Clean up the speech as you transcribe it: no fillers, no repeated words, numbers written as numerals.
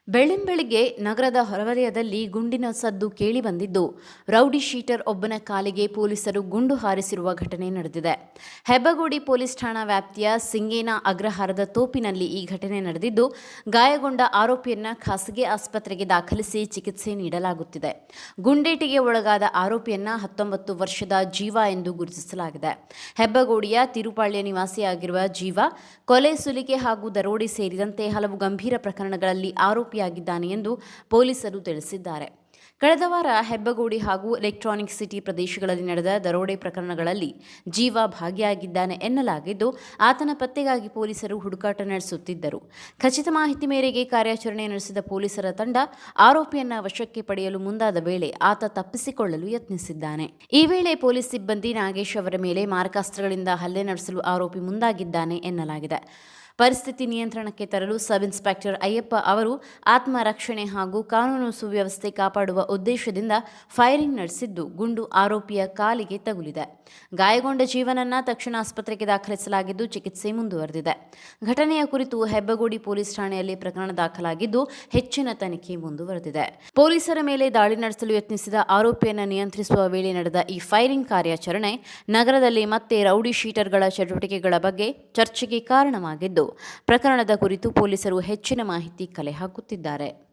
ಬೆಳ್ಳಂಬೆಳಿಗ್ಗೆ ನಗರದ ಹೊರವಲಯದಲ್ಲಿ ಗುಂಡಿನ ಸದ್ದು ಕೇಳಿಬಂದಿದ್ದು, ರೌಡಿ ಶೀಟರ್ ಒಬ್ಬನ ಕಾಲಿಗೆ ಪೊಲೀಸರು ಗುಂಡು ಹಾರಿಸಿರುವ ಘಟನೆ ನಡೆದಿದೆ. ಹೆಬ್ಬಗೋಡಿ ಪೊಲೀಸ್ ಠಾಣಾ ವ್ಯಾಪ್ತಿಯ ಸಿಂಗೇನ ಅಗ್ರಹಾರದ ತೋಪಿನಲ್ಲಿ ಈ ಘಟನೆ ನಡೆದಿದ್ದು, ಗಾಯಗೊಂಡ ಆರೋಪಿಯನ್ನ ಖಾಸಗಿ ಆಸ್ಪತ್ರೆಗೆ ದಾಖಲಿಸಿ ಚಿಕಿತ್ಸೆ ನೀಡಲಾಗುತ್ತಿದೆ. ಗುಂಡೇಟಿಗೆ ಒಳಗಾದ ಆರೋಪಿಯನ್ನ 19 ವರ್ಷದ ಜೀವ ಎಂದು ಗುರುತಿಸಲಾಗಿದೆ. ಹೆಬ್ಬಗೋಡಿಯ ತಿರುಪಾಳ್ಯ ನಿವಾಸಿಯಾಗಿರುವ ಜೀವ ಕೊಲೆ, ಸುಲಿಗೆ ಹಾಗೂ ದರೋಡೆ ಸೇರಿದಂತೆ ಹಲವು ಗಂಭೀರ ಪ್ರಕರಣಗಳಲ್ಲಿ ಆರೋಪಿಯಾಗಿದ್ದಾನೆ ಎಂದು ಪೊಲೀಸರು ತಿಳಿಸಿದ್ದಾರೆ. ಕಳೆದ ವಾರ ಹೆಬ್ಬಗೋಡಿ ಹಾಗೂ ಎಲೆಕ್ಟ್ರಾನಿಕ್ ಸಿಟಿ ಪ್ರದೇಶಗಳಲ್ಲಿ ನಡೆದ ದರೋಡೆ ಪ್ರಕರಣಗಳಲ್ಲಿ ಜೀವ ಭಾಗಿಯಾಗಿದ್ದಾನೆ ಎನ್ನಲಾಗಿದ್ದು, ಆತನ ಪತ್ತೆಗಾಗಿ ಪೊಲೀಸರು ಹುಡುಕಾಟ ನಡೆಸುತ್ತಿದ್ದರು. ಖಚಿತ ಮಾಹಿತಿ ಮೇರೆಗೆ ಕಾರ್ಯಾಚರಣೆ ನಡೆಸಿದ ಪೊಲೀಸರ ತಂಡ ಆರೋಪಿಯನ್ನ ವಶಕ್ಕೆ ಪಡೆಯಲು ಮುಂದಾದ ವೇಳೆ ಆತ ತಪ್ಪಿಸಿಕೊಳ್ಳಲು ಯತ್ನಿಸಿದ್ದಾನೆ. ಈ ವೇಳೆ ಪೊಲೀಸ್ ಸಿಬ್ಬಂದಿ ನಾಗೇಶ್ ಅವರ ಮೇಲೆ ಮಾರಕಾಸ್ತ್ರಗಳಿಂದ ಹಲ್ಲೆ ನಡೆಸಲು ಆರೋಪಿ ಮುಂದಾಗಿದ್ದಾನೆ ಎನ್ನಲಾಗಿದೆ. ಪರಿಸ್ಥಿತಿ ನಿಯಂತ್ರಣಕ್ಕೆ ತರಲು ಸಬ್ ಇನ್ಸ್ಪೆಕ್ಟರ್ ಅಯ್ಯಪ್ಪ ಅವರು ಆತ್ಮರಕ್ಷಣೆ ಹಾಗೂ ಕಾನೂನು ಸುವ್ಯವಸ್ಥೆ ಕಾಪಾಡುವ ಉದ್ದೇಶದಿಂದ ಫೈರಿಂಗ್ ನಡೆಸಿದ್ದು, ಗುಂಡು ಆರೋಪಿಯ ಕಾಲಿಗೆ ತಗುಲಿದೆ. ಗಾಯಗೊಂಡ ಜೀವನನ್ನ ತಕ್ಷಣ ಆಸ್ಪತ್ರೆಗೆ ದಾಖಲಿಸಲಾಗಿದ್ದು, ಚಿಕಿತ್ಸೆ ಮುಂದುವರೆದಿದೆ. ಘಟನೆಯ ಕುರಿತು ಹೆಬ್ಬಗೋಡಿ ಪೊಲೀಸ್ ಠಾಣೆಯಲ್ಲಿ ಪ್ರಕರಣ ದಾಖಲಾಗಿದ್ದು, ಹೆಚ್ಚಿನ ತನಿಖೆ ಮುಂದುವರೆದಿದೆ. ಪೊಲೀಸರ ಮೇಲೆ ದಾಳಿ ನಡೆಸಲು ಯತ್ನಿಸಿದ ಆರೋಪಿಯನ್ನು ನಿಯಂತ್ರಿಸುವ ವೇಳೆ ನಡೆದ ಈ ಫೈರಿಂಗ್ ಕಾರ್ಯಾಚರಣೆ ನಗರದಲ್ಲಿ ಮತ್ತೆ ರೌಡಿ ಶೀಟರ್ಗಳ ಚಟುವಟಿಕೆಗಳ ಬಗ್ಗೆ ಚರ್ಚೆಗೆ ಕಾರಣವಾಗಿದ್ದು, ಪ್ರಕರಣದ ಕುರಿತು ಪೊಲೀಸರು ಹೆಚ್ಚಿನ ಮಾಹಿತಿ ಕಲೆ ಹಾಕುತ್ತಿದ್ದಾರೆ.